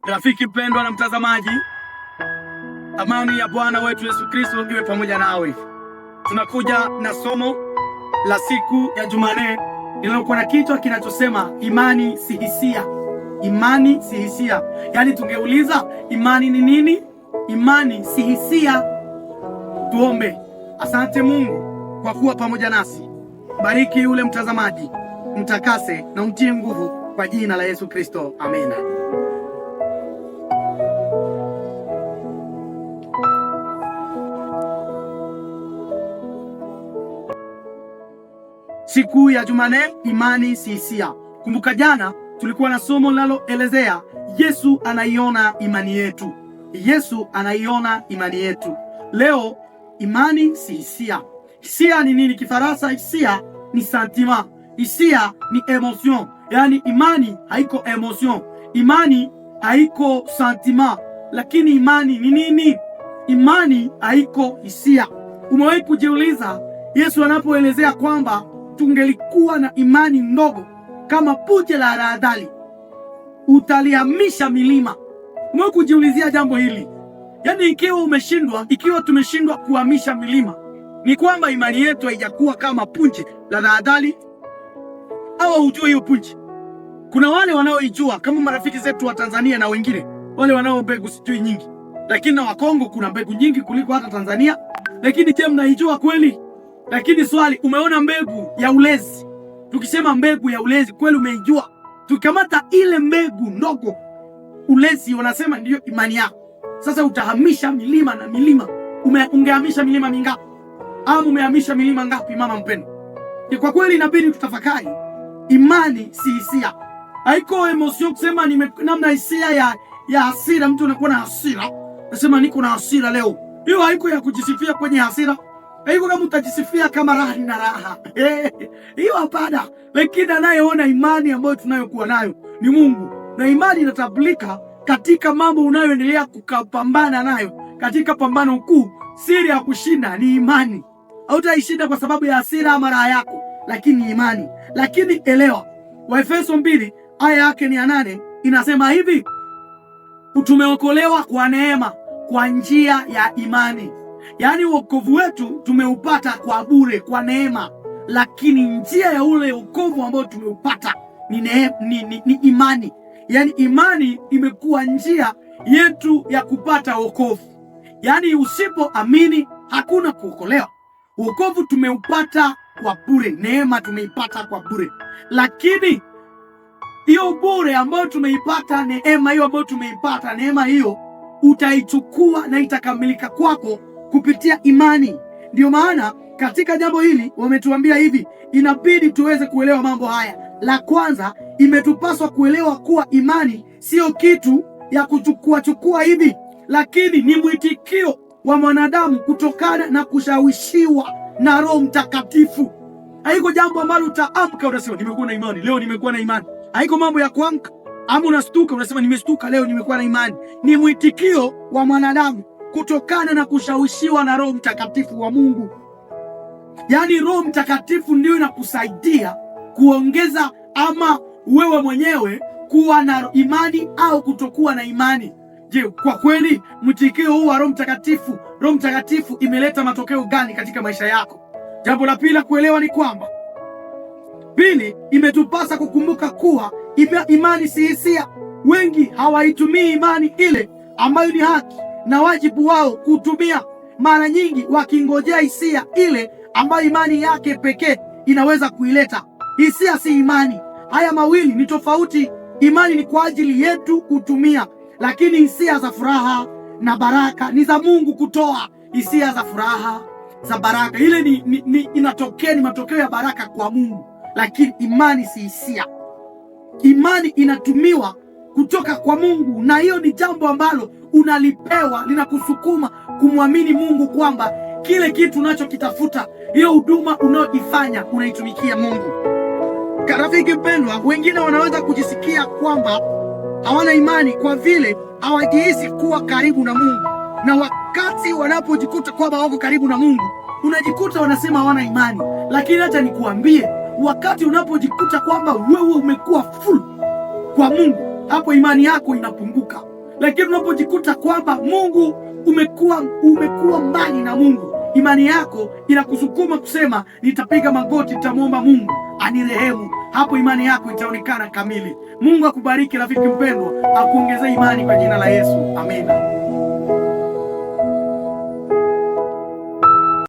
Rafiki mpendwa na mtazamaji, amani ya Bwana wetu Yesu Kristo iwe pamoja nawe. Tunakuja na somo la siku ya Jumanne linalokuwa na kichwa kinachosema imani si hisia. Imani si hisia. Yaani tungeuliza imani ni nini? Imani si hisia. Tuombe. Asante Mungu kwa kuwa pamoja nasi. Bariki yule mtazamaji, mtakase na umtie nguvu kwa jina la Yesu Kristo. Amina. Siku ya Jumanne, imani si hisia. Kumbuka jana tulikuwa na somo linaloelezea Yesu anaiona imani yetu. Yesu anaiona imani yetu. Leo imani si hisia. Hisia ni nini? Kifaransa hisia ni sentiment. Hisia ni emotion. Yaani imani haiko emotion. Imani haiko sentiment. Lakini imani ni nini? Imani haiko hisia. Umewahi kujiuliza Yesu anapoelezea kwamba tungelikuwa na imani ndogo kama punje la haradali utalihamisha milima? Umewahi kujiulizia jambo hili? Yaani ikiwa tumeshindwa kuhamisha milima, ni kwamba imani yetu haijakuwa kama punje la haradali. Au hujui hiyo punje? Kuna wale wanaoijua kama marafiki zetu wa Tanzania na wengine wale wanao mbegu sijui nyingi, lakini na Wakongo kuna mbegu nyingi kuliko hata Tanzania. Lakini je, mnaijua kweli? Lakini swali, umeona mbegu ya ulezi? Tukisema mbegu ya ulezi, kweli umeijua? Tukikamata ile mbegu ndogo ulezi, wanasema ndiyo imani yako. Sasa utahamisha milima na milima. Ungehamisha milima mingapi? Au umehamisha milima ngapi, mama mpendwa? Kwa kweli inabidi tutafakari. Imani si hisia. Haiko emotion kusema namna hisia ya hasira. Mtu anakuwa na hasira, nasema niko na hasira leo. Hiyo haiko ya kujisifia kwenye hasira. Haiko kama utajisifia kama raha na raha. Hiyo hapana. Lakini anayeona imani ambayo tunayokuwa nayo ni Mungu. Na imani inatabulika katika mambo unayoendelea kukapambana nayo. Katika pambano kuu, siri ya kushinda ni imani. Hautaishinda kwa sababu ya hasira ama raha yako, lakini imani. Lakini elewa, Waefeso 2 aya yake ni ya 8 inasema hivi: tumeokolewa kwa neema kwa njia ya imani. Yaani wokovu wetu tumeupata kwa bure, kwa neema. Lakini njia ya ule wokovu ambao tumeupata ni imani. Yaani imani imekuwa njia yetu ya kupata wokovu. Yaani usipoamini hakuna kuokolewa. Wokovu tumeupata kwa bure, neema tumeipata kwa bure. Lakini hiyo bure ambayo tumeipata, neema hiyo ambayo tumeipata, neema hiyo utaichukua na itakamilika kwako kupitia imani. Ndio maana katika jambo hili wametuambia hivi, inabidi tuweze kuelewa mambo haya. La kwanza, imetupaswa kuelewa kuwa imani sio kitu ya kuchukua hivi, lakini ni mwitikio wa mwanadamu kutokana na kushawishiwa na Roho Mtakatifu. Haiko jambo ambalo utaamka unasema nimekuwa na imani, leo nimekuwa na imani. Haiko mambo ya kuamka ama unastuka unasema nimestuka leo nimekuwa na imani. Ni mwitikio wa mwanadamu kutokana na kushawishiwa na Roho Mtakatifu wa Mungu. Yaani Roho Mtakatifu ndio inakusaidia kuongeza ama wewe mwenyewe kuwa na imani au kutokuwa na imani. Je, kwa kweli mwitikio huu wa Roho Mtakatifu imeleta matokeo gani katika maisha yako? Jambo la pili kuelewa ni kwamba imetupasa kukumbuka kuwa imani si hisia. Wengi hawaitumii imani ile ambayo ni haki na wajibu wao kutumia, mara nyingi wakingojea hisia ile ambayo imani yake pekee inaweza kuileta. Hisia si imani. Haya mawili ni tofauti. Imani ni kwa ajili yetu kutumia, lakini hisia za furaha na baraka ni za Mungu kutoa. Hisia za furaha, za baraka, ile ni matokeo ya baraka kwa Mungu. Lakini imani si hisia. Imani inatumiwa kutoka kwa Mungu, na hiyo ni jambo ambalo unalipewa, linakusukuma kumwamini Mungu kwamba kile kitu unachokitafuta, hiyo huduma unayoifanya, unaitumikia Mungu. Rafiki mpendwa, wengine wanaweza kujisikia kwamba hawana imani kwa vile hawajihisi kuwa karibu na Mungu, na wakati wanapojikuta kwamba wako karibu na Mungu, unajikuta wanasema hawana imani. Lakini hata nikuambie, wakati unapojikuta kwamba wewe umekuwa full kwa Mungu, hapo imani yako inapunguka. Lakini unapojikuta kwamba Mungu umekuwa mbali na Mungu, imani yako inakusukuma kusema nitapiga magoti, nitamwomba Mungu anirehemu, hapo imani yako itaonekana kamili. Mungu akubariki rafiki mpendwa, akuongezee imani kwa jina la Yesu. Amina.